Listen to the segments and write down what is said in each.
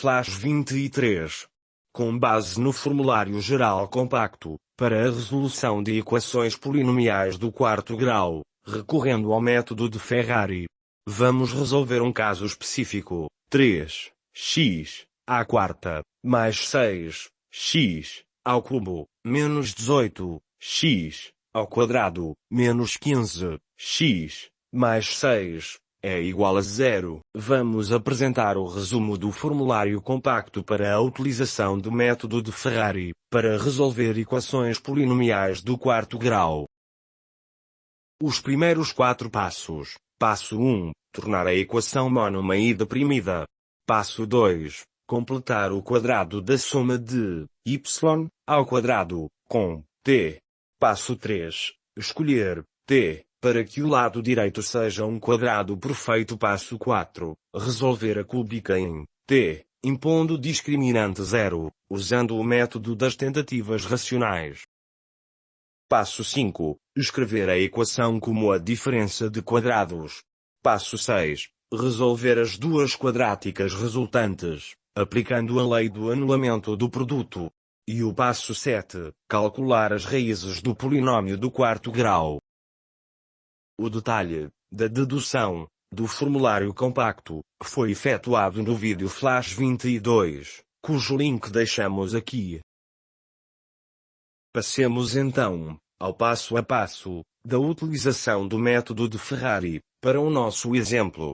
Flash 23. Com base no formulário geral compacto, para a resolução de equações polinomiais do quarto grau, recorrendo ao método de Ferrari. Vamos resolver um caso específico: 3x à quarta, mais 6x ao cubo, menos 18x ao quadrado, menos 15x, mais 6, é igual a 0. Vamos apresentar o resumo do formulário compacto para a utilização do método de Ferrari, para resolver equações polinomiais do quarto grau. Os primeiros 4 passos. Passo 1. Tornar a equação mónoma e deprimida. Passo 2. Completar o quadrado da soma de y ao quadrado com t. Passo 3. Escolher t, para que o lado direito seja um quadrado perfeito. Passo 4. Resolver a cúbica em t, impondo discriminante 0, usando o método das tentativas racionais. Passo 5. Escrever a equação como a diferença de quadrados. Passo 6. Resolver as duas quadráticas resultantes, aplicando a lei do anulamento do produto. E o passo 7. Calcular as raízes do polinômio do quarto grau. O detalhe da dedução do formulário compacto foi efetuado no vídeo Flash 22, cujo link deixamos aqui. Passemos então ao passo a passo da utilização do método de Ferrari para o nosso exemplo.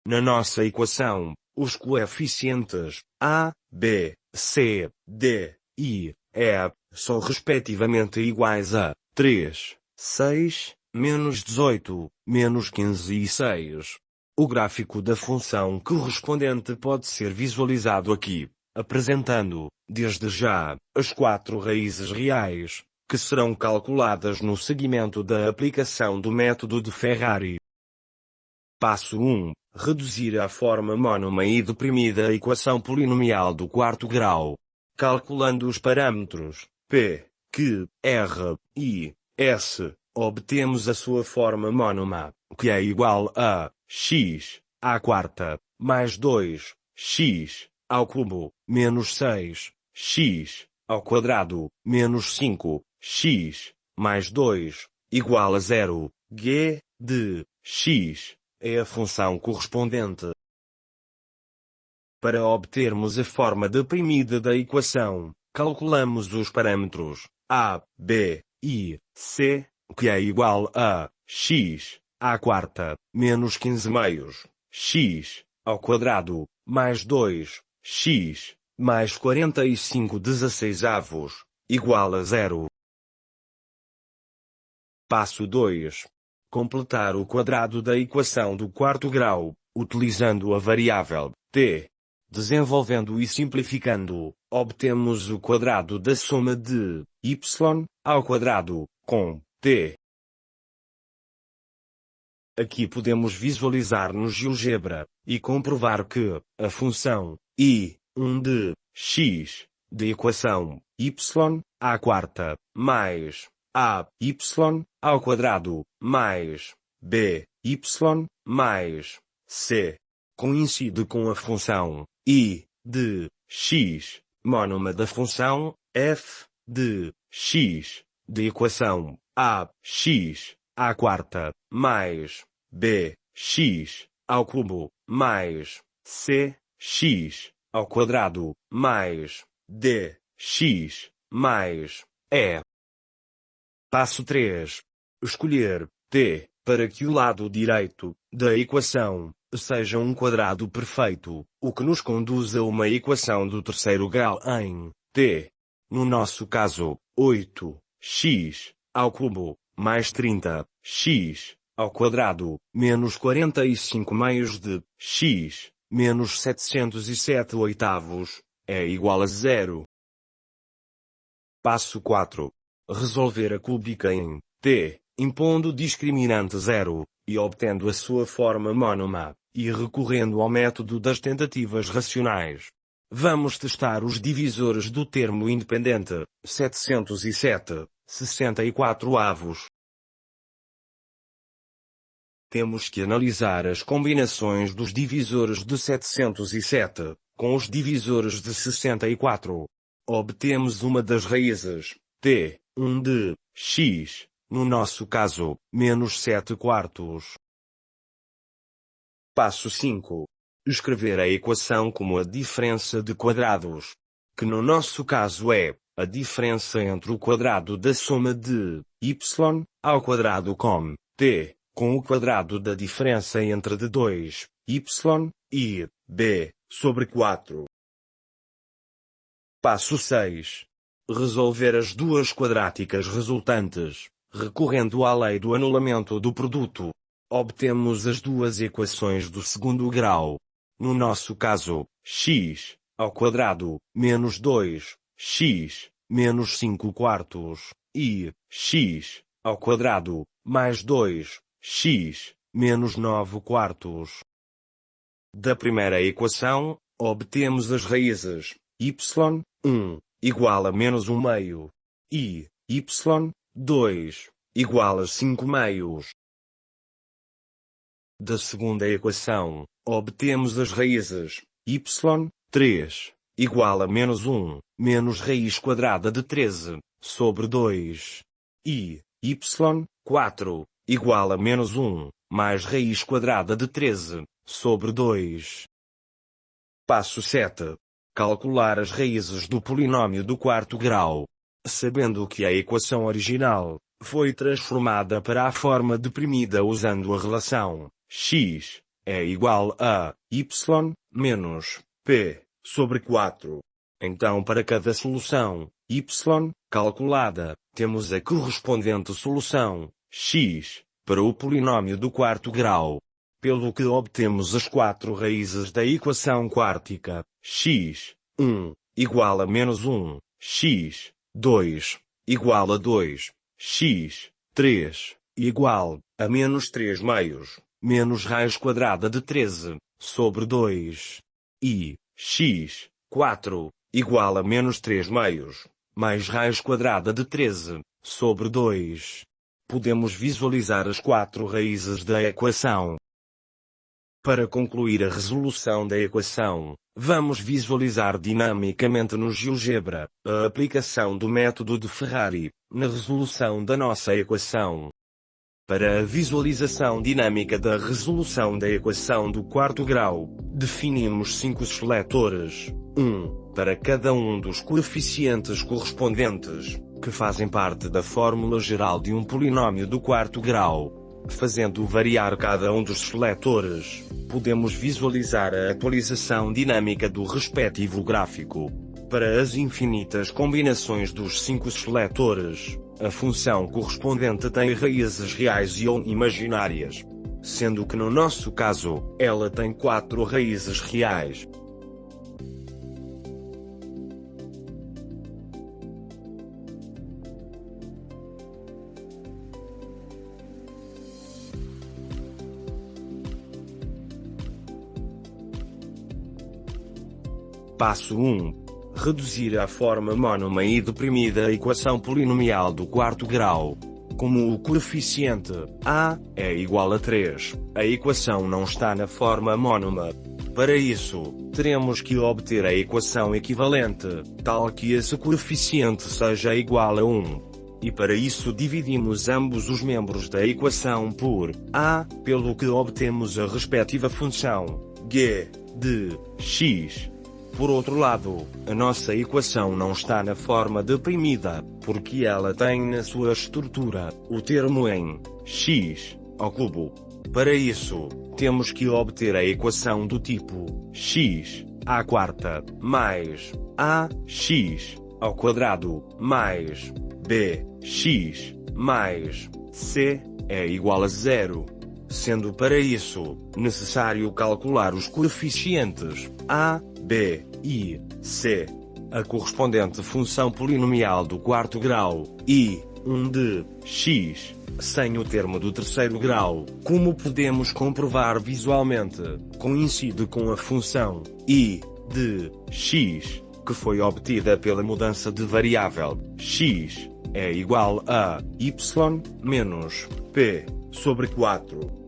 Na nossa equação, os coeficientes a, b, c, d e e são respectivamente iguais a 3, 6, menos 18, menos 15 e 6. O gráfico da função correspondente pode ser visualizado aqui, apresentando, desde já, as 4 raízes reais, que serão calculadas no seguimento da aplicação do método de Ferrari. Passo 1. Reduzir à forma mónoma e deprimida a equação polinomial do quarto grau. Calculando os parâmetros p, q, r e s, obtemos a sua forma mónoma, que é igual a x à quarta, mais 2x ao cubo, menos 6x ao quadrado, menos 5x, mais 2, igual a 0. G de x é a função correspondente. Para obtermos a forma deprimida da equação, calculamos os parâmetros a, b e c, que é igual a x à quarta, menos 15 meios, x ao quadrado, mais 2x, mais 45/16, igual a 0. Passo 2. Completar o quadrado da equação do quarto grau, utilizando a variável t. Desenvolvendo e simplificando, obtemos o quadrado da soma de y ao quadrado com t. Aqui podemos visualizar no GeoGebra e comprovar que a função I1 de x da equação y à quarta mais ay ao quadrado mais by mais c coincide com a função I de x, mónoma da função f de x da equação ax à quarta mais bx ao cubo mais cx ao quadrado mais dx mais e. Passo 3. Escolher t para que o lado direito da equação seja um quadrado perfeito, o que nos conduz a uma equação do terceiro grau em t. No nosso caso, 8x ao cubo mais 30x ao quadrado menos 45 meios de x menos 707 oitavos é igual a 0. Passo 4. Resolver a cúbica em t, impondo discriminante 0, e obtendo a sua forma mónoma, e recorrendo ao método das tentativas racionais. Vamos testar os divisores do termo independente, 707, 64 avos. temos que analisar as combinações dos divisores de 707, com os divisores de 64. Obtemos uma das raízes, t1 de x, no nosso caso, menos 7 quartos. Passo 5. Escrever a equação como a diferença de quadrados, que no nosso caso é a diferença entre o quadrado da soma de y ao quadrado com t, com o quadrado da diferença entre d2, y, e b, sobre 4. Passo 6. Resolver as duas quadráticas resultantes, recorrendo à lei do anulamento do produto. Obtemos as duas equações do segundo grau. No nosso caso, x ao quadrado, menos 2, x, menos 5 quartos, e x ao quadrado, mais 2, x, menos 9 quartos. Da primeira equação, obtemos as raízes, y1, igual a menos 1 meio, e y2, igual a 5 meios. Da segunda equação, obtemos as raízes, y3, igual a menos 1, menos raiz quadrada de 13, sobre 2, e y4, igual a menos 1, mais raiz quadrada de 13, sobre 2. Passo 7. Calcular as raízes do polinômio do quarto grau. Sabendo que a equação original foi transformada para a forma deprimida usando a relação x é igual a y menos p sobre 4. Então para cada solução y calculada, temos a correspondente solução x para o polinômio do quarto grau. Pelo que obtemos as 4 raízes da equação quártica, x1 igual a menos 1, x2 igual a 2, x3 igual a menos 3 meios, menos raiz quadrada de 13, sobre 2, e x4 igual a menos 3 meios, mais raiz quadrada de 13, sobre 2. Podemos visualizar as 4 raízes da equação. Para concluir a resolução da equação, vamos visualizar dinamicamente no GeoGebra a aplicação do método de Ferrari na resolução da nossa equação. Para a visualização dinâmica da resolução da equação do quarto grau, definimos 5 seletores, para cada um dos coeficientes correspondentes, que fazem parte da fórmula geral de um polinômio do quarto grau. Fazendo variar cada um dos seletores, podemos visualizar a atualização dinâmica do respectivo gráfico. Para as infinitas combinações dos 5 seletores, a função correspondente tem raízes reais e ou imaginárias, sendo que no nosso caso, ela tem 4 raízes reais. Passo 1. Reduzir à forma mônoma e deprimida a equação polinomial do quarto grau. Como o coeficiente a é igual a 3, a equação não está na forma mônoma. Para isso, teremos que obter a equação equivalente, tal que esse coeficiente seja igual a 1. E para isso dividimos ambos os membros da equação por a, pelo que obtemos a respectiva função g de x. Por outro lado, a nossa equação não está na forma deprimida, porque ela tem na sua estrutura o termo em x ao cubo. Para isso, temos que obter a equação do tipo x à quarta mais ax ao quadrado mais bx mais c é igual a 0. Sendo para isso necessário calcular os coeficientes a, b e c. A correspondente função polinomial do quarto grau, e 1 de x, sem o termo do terceiro grau, como podemos comprovar visualmente, coincide com a função i de x, que foi obtida pela mudança de variável x, é igual a y menos p sobre 4.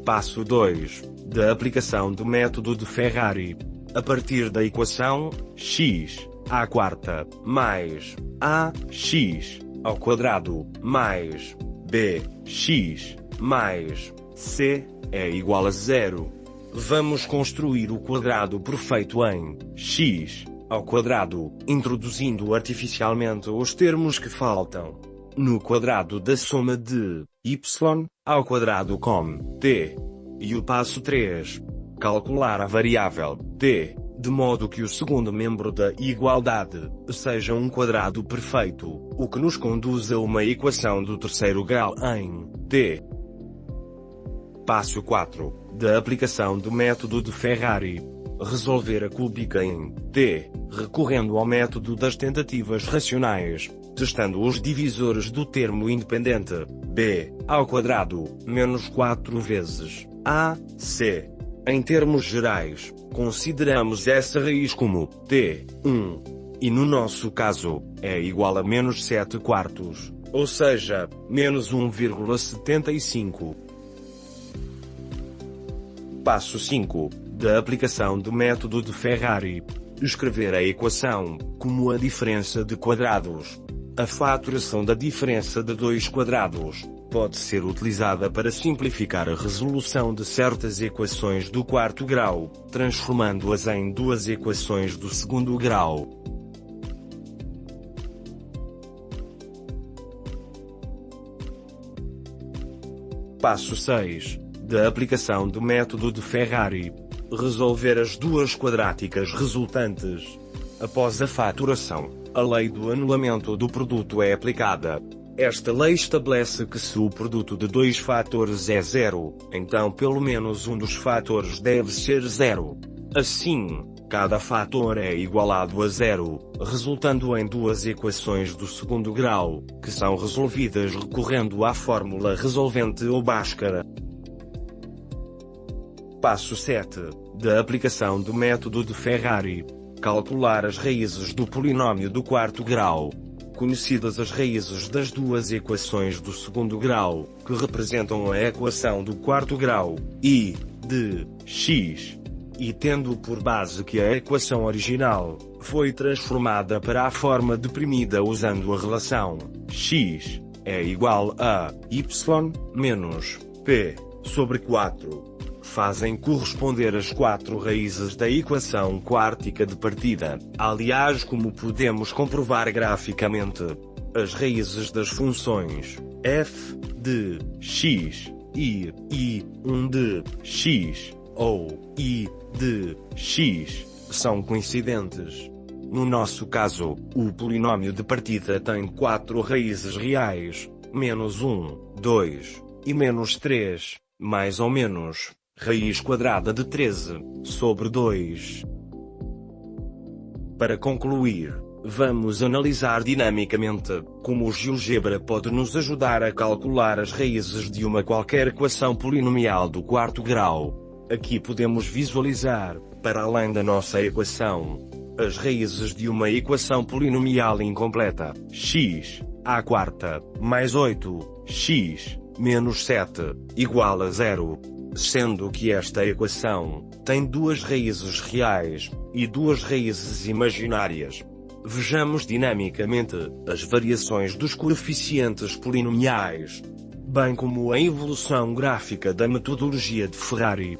Passo 2. Da aplicação do método de Ferrari. A partir da equação x à quarta mais ax ao quadrado mais bx mais c é igual a 0. Vamos construir o quadrado perfeito em x ao quadrado, introduzindo artificialmente os termos que faltam. No quadrado da soma de y ao quadrado com t. E o passo 3. Calcular a variável t, de modo que o segundo membro da igualdade seja um quadrado perfeito, o que nos conduz a uma equação do terceiro grau em t. Passo 4. Da aplicação do método de Ferrari. Resolver a cúbica em t, recorrendo ao método das tentativas racionais, testando os divisores do termo independente, b ao quadrado, menos 4 vezes ac. Em termos gerais, consideramos essa raiz como t1, e no nosso caso, é igual a menos 7 quartos, ou seja, menos 1,75. Passo 5. Da aplicação do método de Ferrari. Escrever a equação como a diferença de quadrados. A faturação da diferença de dois quadrados pode ser utilizada para simplificar a resolução de certas equações do quarto grau, transformando-as em duas equações do segundo grau. Passo 6. Da aplicação do método de Ferrari. Resolver as duas quadráticas resultantes. Após a faturação, a lei do anulamento do produto é aplicada. Esta lei estabelece que se o produto de dois fatores é zero, então pelo menos um dos fatores deve ser zero. Assim, cada fator é igualado a zero, resultando em duas equações do segundo grau, que são resolvidas recorrendo à fórmula resolvente ou Bhaskara. Passo 7. Da aplicação do método de Ferrari. Calcular as raízes do polinômio do quarto grau. Conhecidas as raízes das duas equações do segundo grau, que representam a equação do quarto grau, I de x, e tendo por base que a equação original foi transformada para a forma deprimida usando a relação x é igual a y menos p sobre 4. Fazem corresponder as quatro raízes da equação quártica de partida. Aliás, como podemos comprovar graficamente, as raízes das funções f de x e I1 de x ou I de x são coincidentes. No nosso caso, o polinômio de partida tem quatro raízes reais, menos 1, 2 e menos 3, mais ou menos raiz quadrada de 13 sobre 2. Para concluir, vamos analisar dinamicamente como o GeoGebra pode nos ajudar a calcular as raízes de uma qualquer equação polinomial do quarto grau. Aqui podemos visualizar, para além da nossa equação, as raízes de uma equação polinomial incompleta, x à quarta, mais 8, x, menos 7, igual a 0. Sendo que esta equação tem duas raízes reais e duas raízes imaginárias. Vejamos dinamicamente as variações dos coeficientes polinomiais, bem como a evolução gráfica da metodologia de Ferrari.